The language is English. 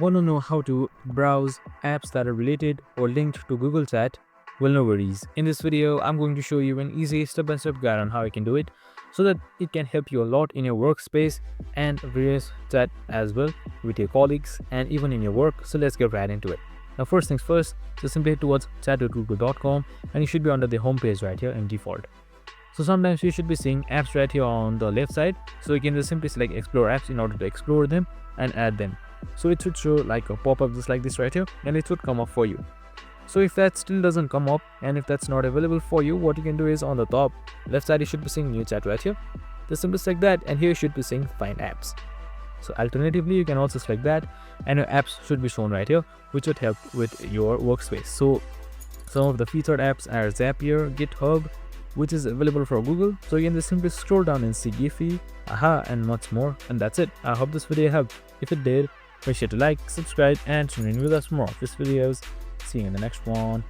Want to know how to browse apps that are related or linked to Google Chat? Well, no worries. In this video, I'm going to show you an easy step-by-step guide on how you can do it so that it can help you a lot in your workspace and various chat as well with your colleagues and even in your work. So let's get right into it. Now, first things first, just simply head towards chat.google.com and you should be under the home page right here in default. So sometimes you should be seeing apps right here on the left side. So you can just simply select explore apps in order to explore them and add them. So it should show like a pop-up just like this right here, and it should come up for you. So if that still doesn't come up and if that's not available for you, what you can do is on the top left side you should be seeing new chat right here. Just simply select that and here you should be seeing find apps. So alternatively you can also select that and your apps should be shown right here, which would help with your workspace. So some of the featured apps are Zapier, GitHub, which is available for Google. So you can just simply scroll down and see Giphy, Aha, and much more. And that's it. I hope this video helped. If it did, make sure to like, subscribe, and tune in with us for more of these videos. See you in the next one.